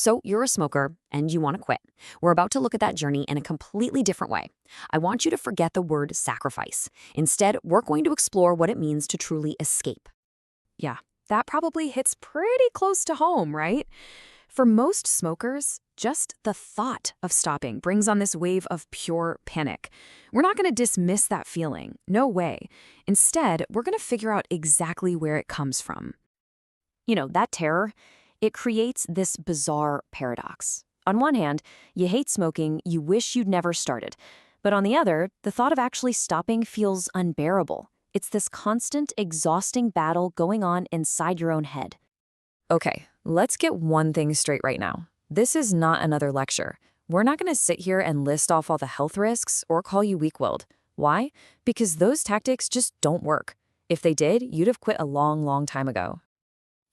So you're a smoker and you want to quit. We're about to look at that journey in a completely different way. I want you to forget the word sacrifice. Instead, we're going to explore what it means to truly escape. Yeah, that probably hits pretty close to home, right? For most smokers, just the thought of stopping brings on this wave of pure panic. We're not going to dismiss that feeling. No way. Instead, we're going to figure out exactly where it comes from. That terror, it creates this bizarre paradox. On one hand, you hate smoking, you wish you'd never started. But on the other, the thought of actually stopping feels unbearable. It's this constant, exhausting battle going on inside your own head. Okay, let's get one thing straight right now. This is not another lecture. We're not going to sit here and list off all the health risks or call you weak-willed. Why? Because those tactics just don't work. If they did, you'd have quit a long, long time ago.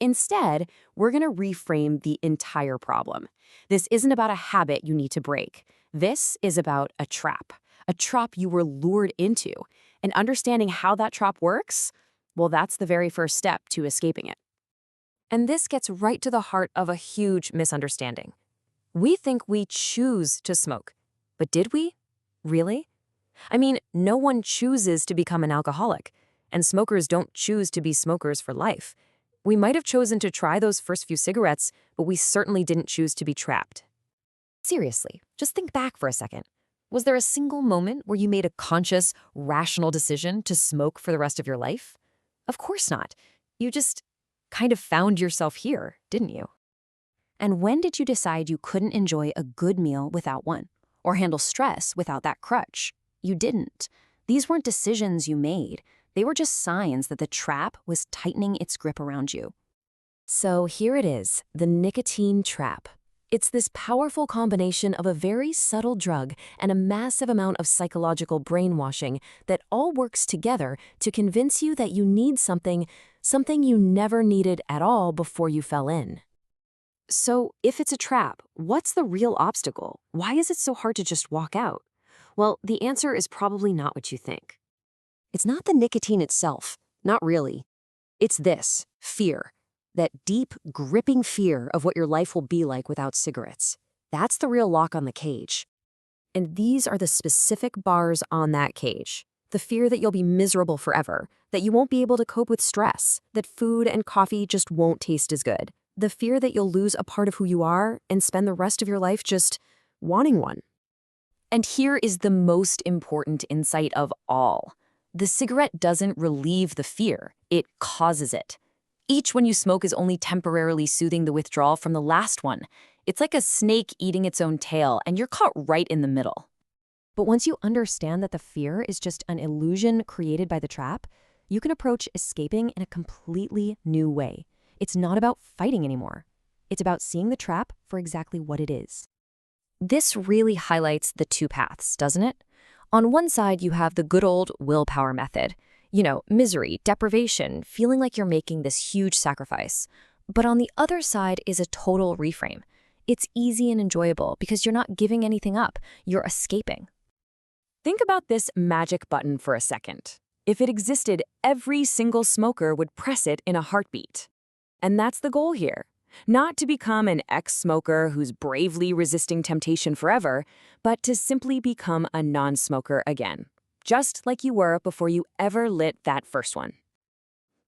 Instead, we're going to reframe the entire problem. This isn't about a habit you need to break. This is about a trap you were lured into. And understanding how that trap works, well, that's the very first step to escaping it. And this gets right to the heart of a huge misunderstanding. We think we choose to smoke. But did we? Really? I mean, no one chooses to become an alcoholic, and smokers don't choose to be smokers for life. We might have chosen to try those first few cigarettes, but we certainly didn't choose to be trapped. Seriously, just think back for a second. Was there a single moment where you made a conscious, rational decision to smoke for the rest of your life? Of course not. You just kind of found yourself here, didn't you? And when did you decide you couldn't enjoy a good meal without one, or handle stress without that crutch? You didn't. These weren't decisions you made. They were just signs that the trap was tightening its grip around you. So here it is, the nicotine trap. It's this powerful combination of a very subtle drug and a massive amount of psychological brainwashing that all works together to convince you that you need something you never needed at all before you fell in. So if it's a trap, what's the real obstacle? Why is it so hard to just walk out? Well, the answer is probably not what you think. It's not the nicotine itself, not really. It's this, fear. That deep, gripping fear of what your life will be like without cigarettes. That's the real lock on the cage. And these are the specific bars on that cage. The fear that you'll be miserable forever, that you won't be able to cope with stress, that food and coffee just won't taste as good. The fear that you'll lose a part of who you are and spend the rest of your life just wanting one. And here is the most important insight of all. The cigarette doesn't relieve the fear, it causes it. Each one you smoke is only temporarily soothing the withdrawal from the last one. It's like a snake eating its own tail, and you're caught right in the middle. But once you understand that the fear is just an illusion created by the trap, you can approach escaping in a completely new way. It's not about fighting anymore. It's about seeing the trap for exactly what it is. This really highlights the two paths, doesn't it? On one side, you have the good old willpower method. Misery, deprivation, feeling like you're making this huge sacrifice. But on the other side is a total reframe. It's easy and enjoyable because you're not giving anything up, you're escaping. Think about this magic button for a second. If it existed, every single smoker would press it in a heartbeat. And that's the goal here. Not to become an ex-smoker who's bravely resisting temptation forever, but to simply become a non-smoker again. Just like you were before you ever lit that first one.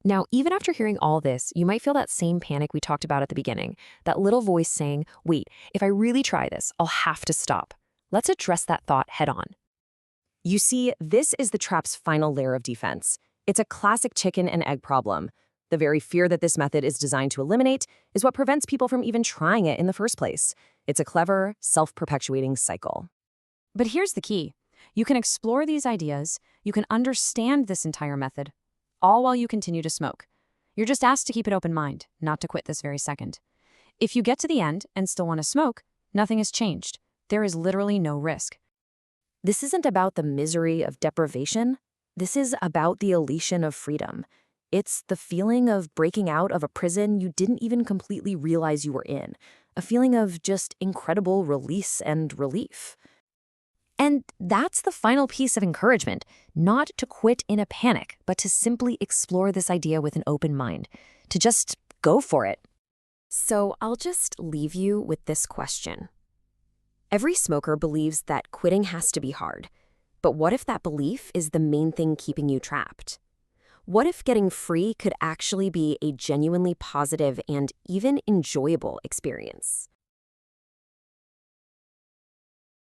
Now, even after hearing all this, you might feel that same panic we talked about at the beginning, that little voice saying, wait, if I really try this, I'll have to stop. Let's address that thought head on. You see, this is the trap's final layer of defense. It's a classic chicken and egg problem. The very fear that this method is designed to eliminate is what prevents people from even trying it in the first place. It's a clever, self-perpetuating cycle. But here's the key. You can explore these ideas, you can understand this entire method, all while you continue to smoke. You're just asked to keep an open mind, not to quit this very second. If you get to the end and still want to smoke, nothing has changed. There is literally no risk. This isn't about the misery of deprivation. This is about the elation of freedom. It's the feeling of breaking out of a prison you didn't even completely realize you were in. A feeling of just incredible release and relief. And that's the final piece of encouragement, not to quit in a panic, but to simply explore this idea with an open mind, to just go for it. So I'll just leave you with this question. Every smoker believes that quitting has to be hard. But what if that belief is the main thing keeping you trapped? What if getting free could actually be a genuinely positive and even enjoyable experience?